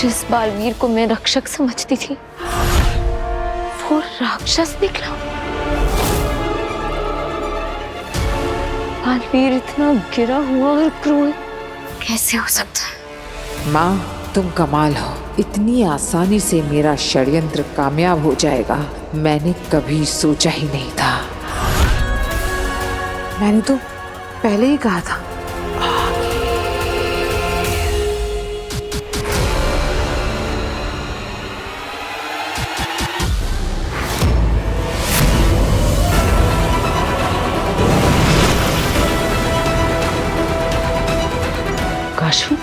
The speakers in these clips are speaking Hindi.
जिस बालवीर को मैं रक्षक समझती थी वो राक्षस निकला। बालवीर इतना गिरा हुआ और क्रूर कैसे हो सकता है? माँ, तुम कमाल हो। इतनी आसानी से मेरा षड्यंत्र कामयाब हो जाएगा मैंने कभी सोचा ही नहीं था। मैंने तो पहले ही कहा था। काशवी,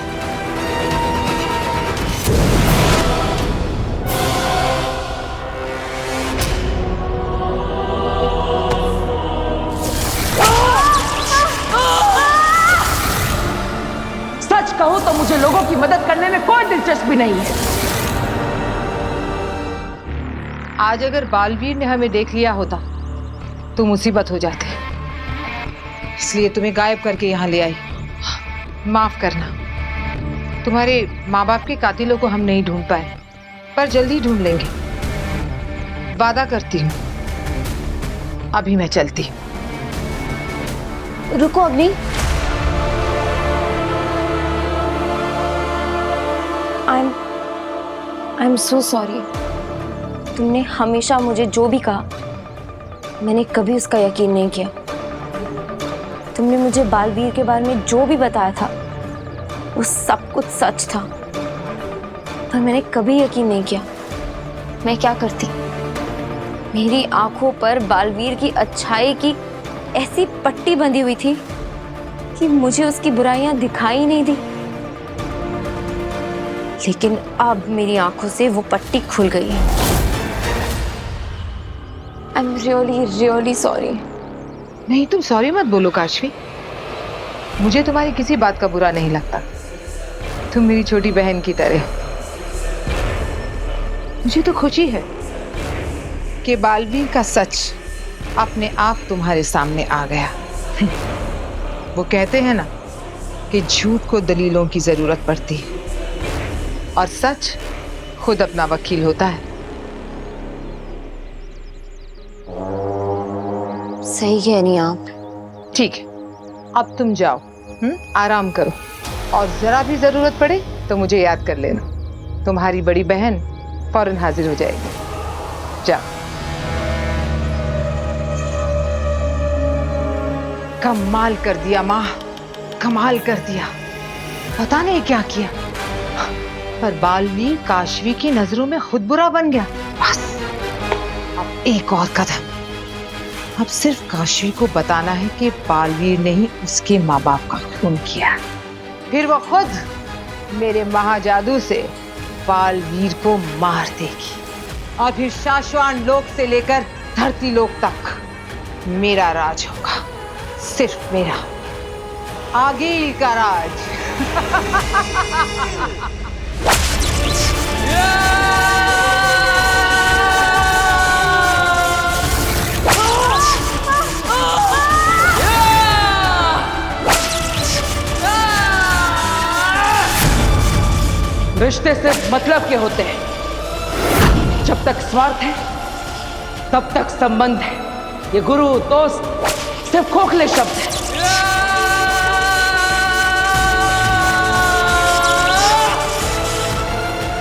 सच कहूं तो मुझे लोगों की मदद करने में कोई दिलचस्पी नहीं है। आज अगर बालवीर ने हमें देख लिया होता तो मुसीबत हो जाती, इसलिए तुम्हें गायब करके यहाँ ले आई। माफ करना, तुम्हारे माँ बाप के कातिलों को हम नहीं ढूंढ पाए, पर जल्दी ढूंढ लेंगे, वादा करती हूँ। अभी मैं चलती हूँ। रुको अग्नि। I am so sorry. तुमने हमेशा मुझे जो भी कहा मैंने कभी उसका यकीन नहीं किया। तुमने मुझे बालवीर के बारे में जो भी बताया था वो सब कुछ सच था, पर मैंने कभी यकीन नहीं किया। मैं क्या करती? मेरी आंखों पर बालवीर की अच्छाई की ऐसी पट्टी बंधी हुई थी कि मुझे उसकी बुराइयां दिखाई नहीं दी। लेकिन अब मेरी आंखों से वो पट्टी खुल गई है। I am really really sorry. नहीं, तुम सॉरी मत बोलो काशवी। मुझे तुम्हारी किसी बात का बुरा नहीं लगता। तुम मेरी छोटी बहन की तरह। मुझे तो खुशी है कि बालवीर का सच अपने आप तुम्हारे सामने आ गया। वो कहते हैं ना कि झूठ को दलीलों की जरूरत पड़ती है और सच खुद अपना वकील होता है। सही कह रही हैं आप। ठीक है, अब तुम जाओ, आराम करो, और जरा भी जरूरत पड़े तो मुझे याद कर लेना। तुम्हारी बड़ी बहन फौरन हाजिर हो जाएगी। जाओ। कमाल कर दिया माँ, कमाल कर दिया। पता नहीं क्या किया, पर बालवीर काशवी की नजरों में खुद बुरा बन गया। बस अब एक और कदम। अब सिर्फ काशवी को बताना है कि बालवीर ने ही उसके माँ बाप का खून किया। फिर वो खुद मेरे महाजादू से बालवीर को मार देगी, और फिर शाश्वान लोक से लेकर धरती लोक तक मेरा राज होगा, सिर्फ मेरा, आगे का राज। रिश्ते सिर्फ मतलब के होते हैं। जब तक स्वार्थ है तब तक संबंध है। ये गुरु दोस्त सिर्फ खोखले शब्द हैं।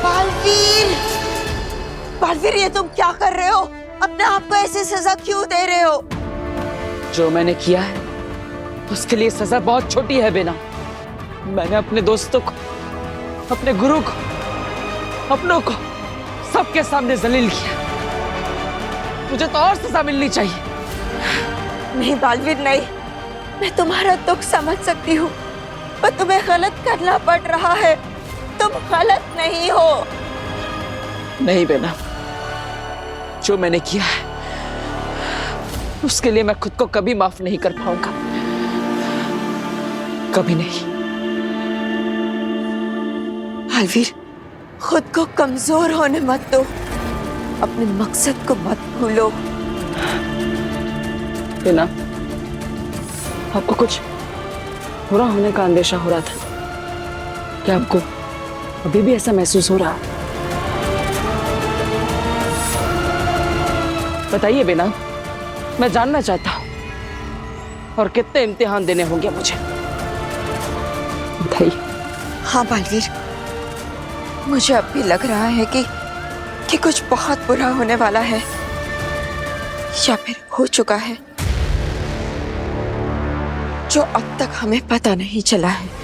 बालवीर, बालवीर, ये तुम क्या कर रहे हो? अपने आप को ऐसी सजा क्यों दे रहे हो? जो मैंने किया है उसके लिए सजा बहुत छोटी है बेना। मैंने अपने दोस्तों को, अपने गुरु को, अपनों को सबके सामने जलील किया। मुझे तो और सजा मिलनी चाहिए। नहीं बालवीर, नहीं। मैं तुम्हारा दुख समझ सकती हूँ, पर तुम्हें गलत करना पड़ रहा है। तुम गलत नहीं हो। नहीं बेना, जो मैंने किया है उसके लिए मैं खुद को कभी माफ नहीं कर पाऊंगा, कभी नहीं। बालवीर, खुद को कमजोर होने मत दो, अपने मकसद को मत भूलो। बेना, आपको कुछ बुरा होने का अंदेशा हो रहा था कि आपको अभी भी ऐसा महसूस हो रहा है? बताइए बेना, मैं जानना चाहता हूं। और कितने इम्तिहान देने होंगे मुझे, बताइए। हाँ बालवीर, मुझे अब भी लग रहा है कि कुछ बहुत बुरा होने वाला है, या फिर हो चुका है, जो अब तक हमें पता नहीं चला है।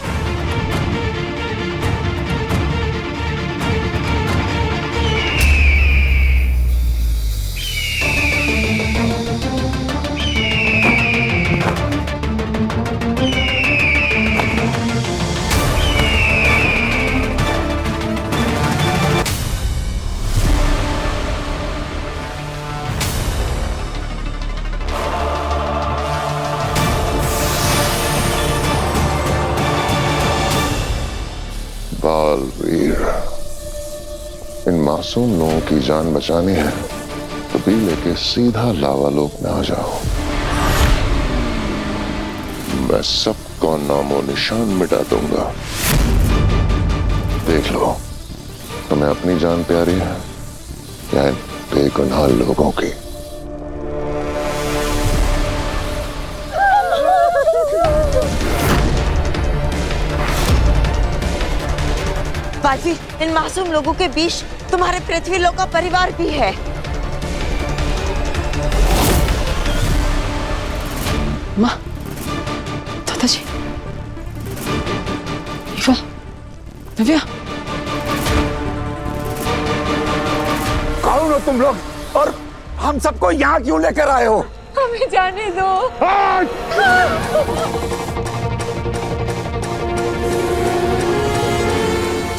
बालवीर, इन मासूम लोगों की जान बचानी है तो भी लेके सीधा लावा लोक में आ जाओ। मैं सबको नामो निशान मिटा दूंगा। देख लो, तुम्हें अपनी जान प्यारी है या इन बेगुनाह लोगों की। बालवीर, इन मासूम लोगों के बीच तुम्हारे पृथ्वी लोक का परिवार भी है। माँ, दादाजी, ईवा, नव्या, कौन हो तुम लोग और हम सबको यहाँ क्यों लेकर आए हो? हमें जाने दो।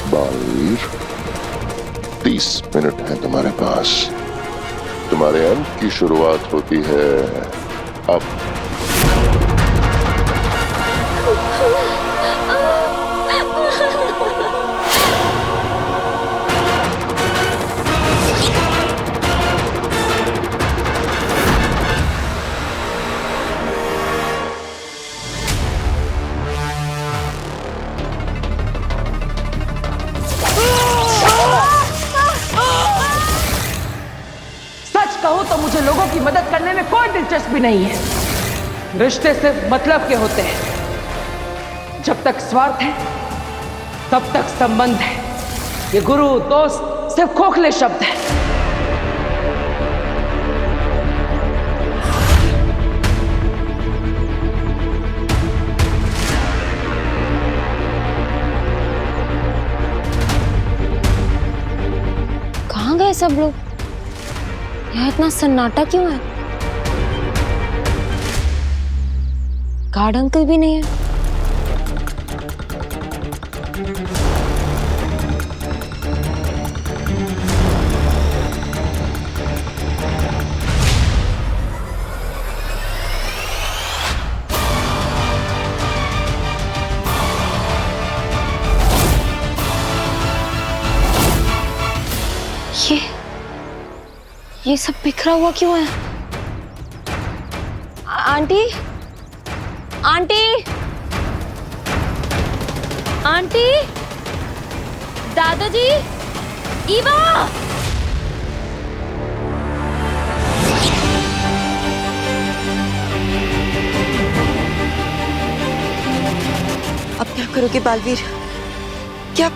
बालवीर, 30 मिनट है तुम्हारे पास। तुम्हारे अंत की शुरुआत होती है अब। सच कहूं तो मुझे लोगों की मदद करने में कोई दिलचस्पी नहीं है। रिश्ते सिर्फ मतलब के होते हैं। जब तक स्वार्थ है तब तक संबंध है। ये गुरु दोस्त सिर्फ खोखले शब्द है। कहाँ गए सब लोग? यहाँ इतना सन्नाटा क्यों है? गार्ड अंकल भी नहीं है। ये सब बिखरा हुआ क्यों है? आंटी, आंटी, आंटी, दादाजी, ईवा। अब क्या करोगे बालवीर? क्या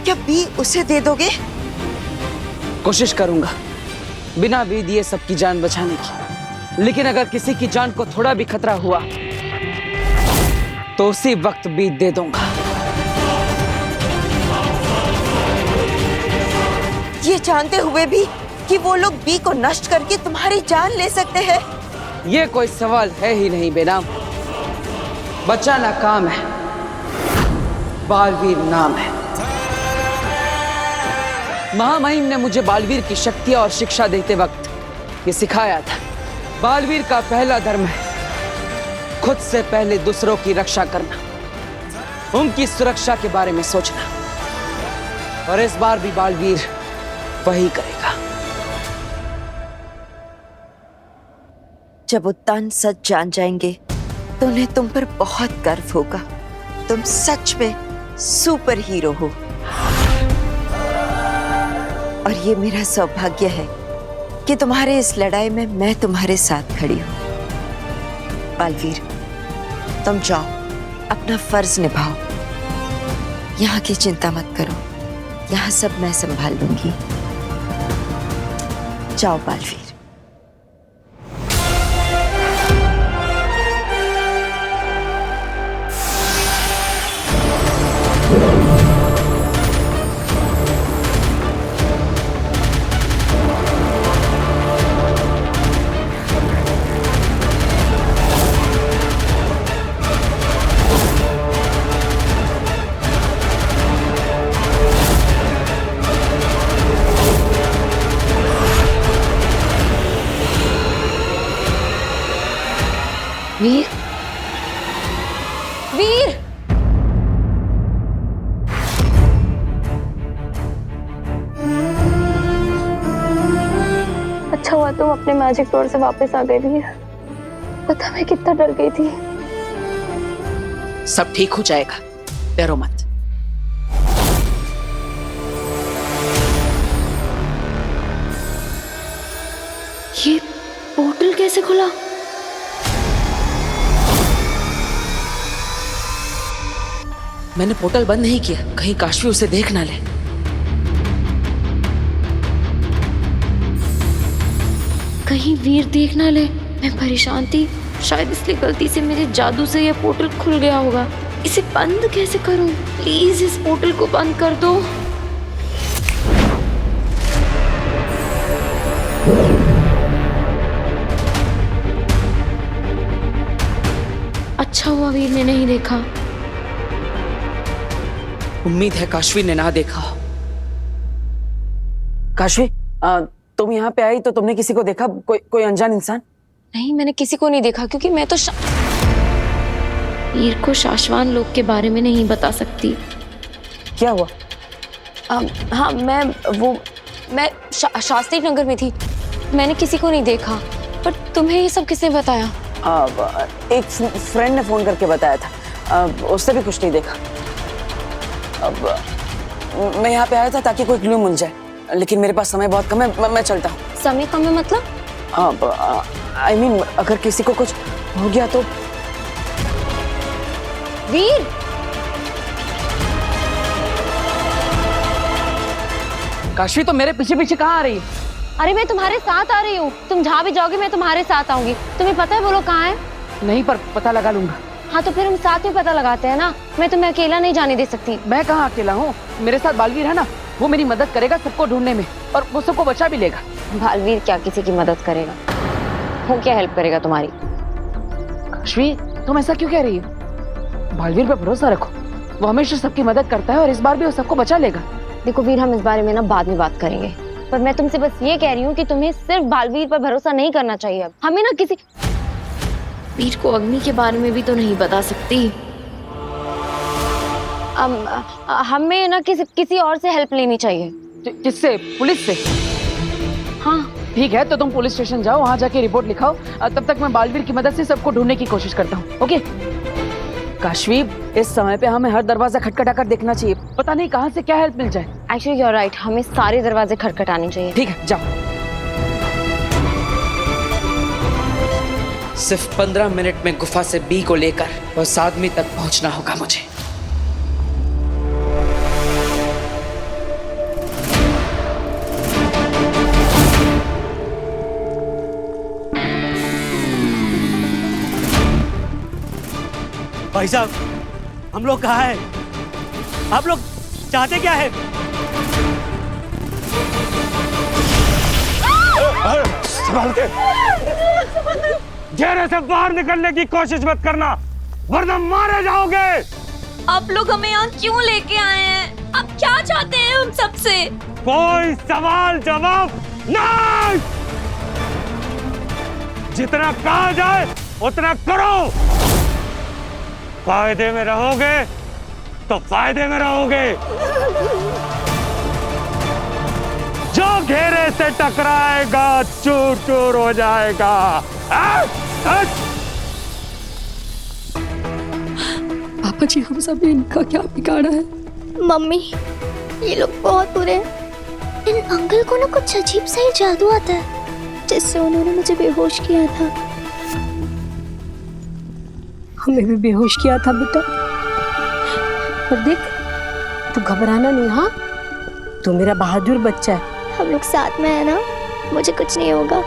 क्या बी उसे दे दोगे? कोशिश करूंगा बिना भी दिए सबकी जान बचाने की। लेकिन अगर किसी की जान को थोड़ा भी खतरा हुआ तो उसी वक्त बीत दे दूंगा। ये जानते हुए भी कि वो लोग बी को नष्ट करके तुम्हारी जान ले सकते हैं। ये कोई सवाल है ही नहीं बेनाम। बचाना काम है, बालवीर नाम है। महामहिम ने मुझे बालवीर की शक्ति और शिक्षा देते वक्त ये सिखाया था। बालवीर का पहला धर्म है खुद से पहले दूसरों की रक्षा करना, उनकी सुरक्षा के बारे में सोचना। और इस बार भी बालवीर वही करेगा। जब उत्तान सच जान जाएंगे तो उन्हें तुम पर बहुत गर्व होगा। तुम सच में सुपर हीरो हो। और ये मेरा सौभाग्य है कि तुम्हारे इस लड़ाई में मैं तुम्हारे साथ खड़ी हूँ। बालवीर, तुम जाओ, अपना फर्ज निभाओ। यहाँ की चिंता मत करो, यहाँ सब मैं संभाल लूंगी। जाओ बालवीर। वीर, वीर, अच्छा हुआ तुम अपने मैजिक डोर से वापस आ गए वीर। पता मैं कितना डर गई थी। सब ठीक हो जाएगा, डरो मत। ये पोर्टल कैसे खुला? मैंने पोर्टल बंद नहीं किया, कहीं काशवी उसे देख ना ले। कहीं वीर देख ना ले। मैं परेशान थी, शायद इसलिए गलती से मेरे जादू से यह पोर्टल खुल गया होगा। इसे बंद कैसे करूं? प्लीज इस पोर्टल को बंद कर दो। अच्छा हुआ वीर ने नहीं देखा। उम्मीद है काशवी ने ना देखा हो। काशवी, तुम यहाँ पे आई तो तुमने किसी को देखा? कोई अनजान इंसान? नहीं, मैंने किसी को नहीं देखा क्योंकि मैं तो वीर को शाश्वान लोक के बारे में नहीं बता सकती। क्या हुआ? हाँ, मैं शास्त्री नगर में थी। मैंने किसी को नहीं देखा। पर तुम्हें ये सब किसने बताया? एक फ्रेंड ने फोन करके बताया था। उससे भी कुछ नहीं देखा। अब मैं यहाँ पे आया था ताकि कोई क्लू मिल जाए, लेकिन मेरे पास समय बहुत कम है। मैं चलता हूँ। समय कम है मतलब? I mean, अगर किसी को कुछ हो गया तो। वीर, काशवी तो मेरे पीछे पीछे कहाँ आ रही है? अरे मैं तुम्हारे साथ आ रही हूँ। तुम जहाँ भी जाओगे मैं तुम्हारे साथ आऊंगी। तुम्हें पता है वो लोग कहाँ है? नहीं, पर पता लगा लूंगा। हाँ तो फिर हम साथ में पता लगाते हैं ना। मैं तुम्हें अकेला नहीं जाने दे सकती। मैं कहाँ अकेला हूँ? मेरे साथ बालवीर है ना, वो मेरी मदद करेगा सबको ढूंढने में, और वो सबको बचा भी लेगा। बालवीर क्या किसी की मदद करेगा? वो क्या हेल्प करेगा तुम्हारी? काशवी, तुम ऐसा क्यों कह रही हो? बालवीर पे भरोसा रखो, वो हमेशा सबकी मदद करता है और इस बार भी वो सबको बचा लेगा। देखो वीर, हम इस बारे में ना बाद में बात करेंगे, पर मैं तुमसे बस ये कह रही हूँ कि तुम्हें सिर्फ बालवीर पर भरोसा नहीं करना चाहिए। अब हमें ना किसी वीर को अग्नि के बारे में भी तो नहीं बता सकती। हमें ना किसी और से हेल्प लेनी चाहिए। किससे? पुलिस से? हाँ ठीक है, तो तुम पुलिस स्टेशन जाओ, वहां जाके रिपोर्ट लिखाओ। तब तक मैं बालवीर की मदद से सबको ढूंढने की कोशिश करता हूँ। ओके काशवी, इस समय पे हमें हर दरवाजा खटखटा कर देखना चाहिए, पता नहीं कहाँ से क्या हेल्प मिल जाए। एक्चुअली यू आर राइट, हमें सारे दरवाजे खटखटाने चाहिए। ठीक है, जाओ। सिर्फ 15 मिनट में गुफा से बी को लेकर उस आदमी तक पहुंचना होगा मुझे। भाई साहब, हम लोग कहाँ हैं? आप लोग चाहते क्या है? संभाल के। घेरे से बाहर निकलने की कोशिश मत करना, वरना मारे जाओगे। आप लोग हमें यहाँ क्यों लेके आए हैं? आप क्या चाहते हैं हम सबसे? कोई सवाल जवाब नहीं। जितना कहा जाए उतना करो। फायदे में रहोगे तो फायदे में रहोगे। जो घेरे से टकराएगा चूर चूर हो जाएगा। पापा जी, हम सब ने इनका क्या बिगाड़ा है? मम्मी, ये लोग बहुत बुरे हैं। इन अंकल को ना कुछ अजीब सा ही जादू आता है, जिससे उन्होंने मुझे बेहोश किया था। हमें भी बेहोश किया था बेटा। पर देख, तू घबराना नहीं, हाँ? तू मेरा बहादुर बच्चा है। हम लोग साथ में है ना, मुझे कुछ नहीं होगा।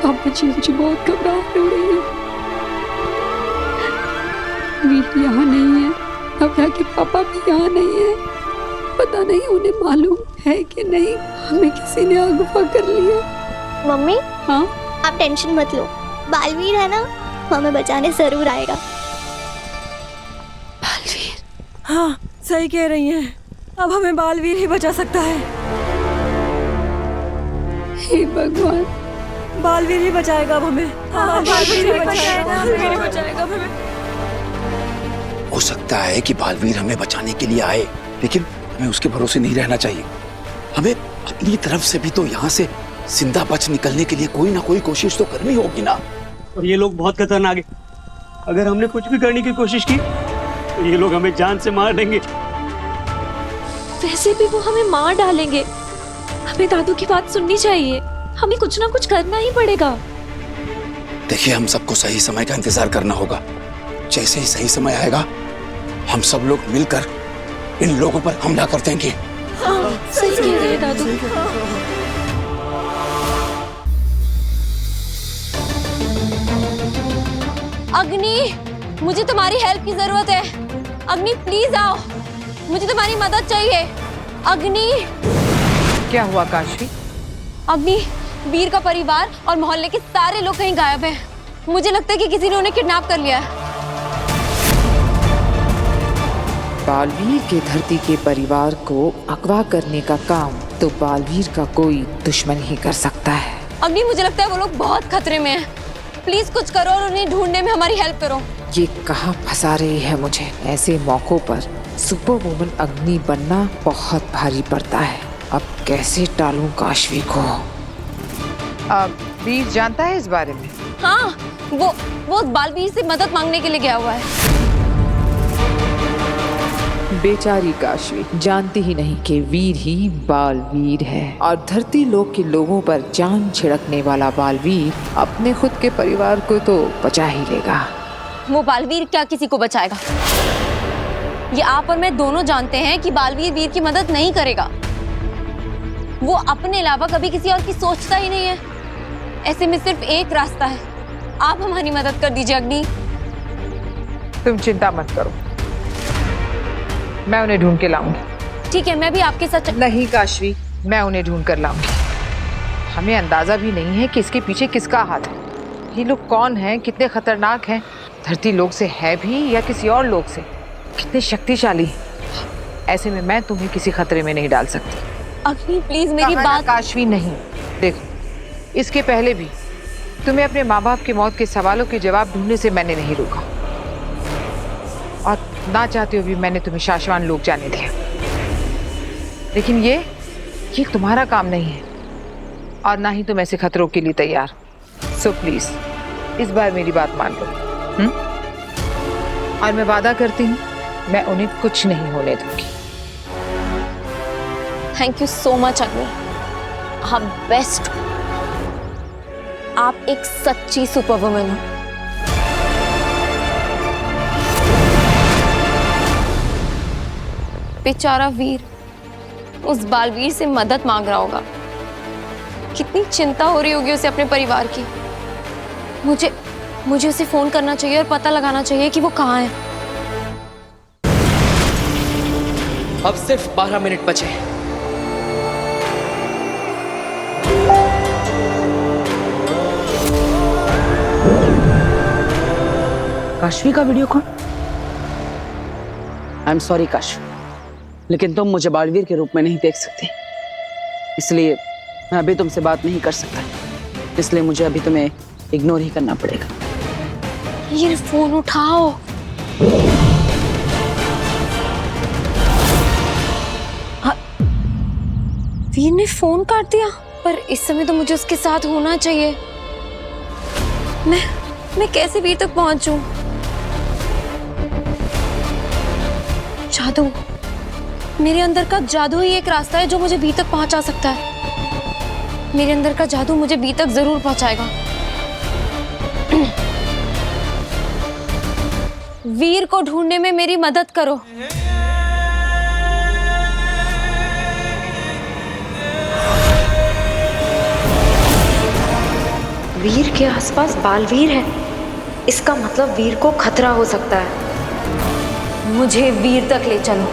पापा जी, मुझे बहुत घबराहट हो रही है। वीर यहाँ नहीं है, अब के पापा भी यहाँ नहीं है। पता नहीं उन्हें मालूम है कि नहीं, हमें किसी ने अगवा कर लिया। मम्मी, हाँ? आप टेंशन मत लो, बालवीर है ना, हमें बचाने जरूर आएगा। बालवीर? हाँ, सही कह रही हैं। अब हमें बालवीर ही बचा सकता है। हे भगवान, बालवीर ही बचाएगा अब हमें। हाँ, बालवीर ही बचाएगा अब हमें। हो सकता है कि बालवीर हमें बचाने के लिए आए, लेकिन हमें उसके भरोसे नहीं रहना चाहिए। हमें अपनी तरफ से भी तो यहाँ से जिंदा बच निकलने के लिए कोई ना कोई कोशिश तो करनी होगी ना। और ये लोग बहुत खतरनाक है। अगर हमने कुछ भी करने की कोशिश की तो ये लोग हमें जान से मार देंगे। वैसे भी वो हमें मार डालेंगे। हमें दादू की बात सुननी चाहिए। हमें कुछ ना कुछ करना ही पड़ेगा। देखिए, हम सबको सही समय का इंतजार करना होगा। जैसे ही सही समय आएगा, हम सब लोग मिलकर इन लोगों पर हमला कर देंगे। हाँ, सही कह रहे हैं दादू। अग्नि, मुझे तुम्हारी हेल्प की जरूरत है। अग्नि, प्लीज आओ, मुझे तुम्हारी मदद चाहिए। अग्नि। क्या हुआ काशी? अग्नि, वीर का परिवार और मोहल्ले के सारे लोग कहीं गायब हैं। मुझे लगता है कि किसी ने उन्हें किडनैप कर लिया है। बालवीर के धरती के परिवार को अगवा करने का काम तो बालवीर का कोई दुश्मन ही कर सकता है। अग्नि, मुझे लगता है वो लोग बहुत खतरे में हैं। प्लीज कुछ करो और उन्हें ढूंढने में हमारी हेल्प करो। ये कहाँ फंसा रही है मुझे। ऐसे मौकों पर सुपर वुमन अग्नि बनना बहुत भारी पड़ता है। अब कैसे टालूं काशवी को? वीर जानता है इस बारे में? हाँ, वो बालवीर से मदद मांगने के लिए गया हुआ है। बेचारी काशवी जानती ही नहीं कि वीर ही बालवीर है, और धरती लोक के लोगों पर जान छिड़कने वाला बालवीर अपने खुद के परिवार को तो बचा ही लेगा। वो बालवीर क्या किसी को बचाएगा? ये आप और मैं दोनों जानते हैं कि बालवीर वीर की मदद नहीं करेगा। वो अपने अलावा कभी किसी और की सोचता ही नहीं है। ऐसे में सिर्फ एक रास्ता है, आप हमारी मदद कर दीजिए अग्नि। तुम चिंता मत करो, मैं उन्हें ढूंढ के लाऊंगी। ठीक है, मैं भी आपके साथ। नहीं काशवी, मैं उन्हें ढूंढ कर लाऊंगी। हमें अंदाजा भी नहीं है कि इसके पीछे किसका हाथ है। ये लोग कौन हैं, कितने खतरनाक हैं, धरती लोग से है भी या किसी और लोग से, कितने शक्तिशाली हैं। ऐसे में मैं तुम्हें किसी खतरे में नहीं डाल सकती। अग्नि, प्लीज मेरी बात। काशवी नहीं, देखो, इसके पहले भी तुम्हें अपने माँ बाप की मौत के सवालों के जवाब ढूंढने से मैंने नहीं रोका, और ना चाहते हुए भी मैंने तुम्हें शाश्वान लोग जाने दिया। लेकिन ये तुम्हारा काम नहीं है, और ना ही तुम ऐसे खतरों के लिए तैयार। सो प्लीज इस बार मेरी बात मान लो। और मैं वादा करती हूँ, मैं उन्हें कुछ नहीं होने दूंगी। थैंक यू सो मच अग्नि, आप बेस्ट। आप एक सच्ची सुपर वुमन हो। बेचारा वीर उस बालवीर से मदद मांग रहा होगा। कितनी चिंता हो रही होगी उसे अपने परिवार की। मुझे उसे फोन करना चाहिए और पता लगाना चाहिए कि वो कहाँ है। अब सिर्फ 12 मिनट बचे। काशवी का video call? I am sorry Kashvi, लेकिन तुम मुझे बालवीर के रूप में नहीं देख सकती, इसलिए मैं अभी तुमसे बात नहीं कर सकता। इसलिए मुझे अभी तुम्हें इग्नोर ही करना पड़ेगा। ये फोन उठाओ। वीर ने फोन काट दिया, पर इस समय तो मुझे उसके साथ होना चाहिए। मैं कैसे वीर तक पहुंचूं? जादू मेरे अंदर का जादू ही एक रास्ता है जो मुझे बी तक पहुंचा सकता है। मेरे अंदर का जादू मुझे बी तक जरूर पहुंचाएगा। वीर को ढूंढने में मेरी मदद करो। वीर के आसपास बालवीर है, इसका मतलब वीर को खतरा हो सकता है। मुझे वीर तक ले चलो।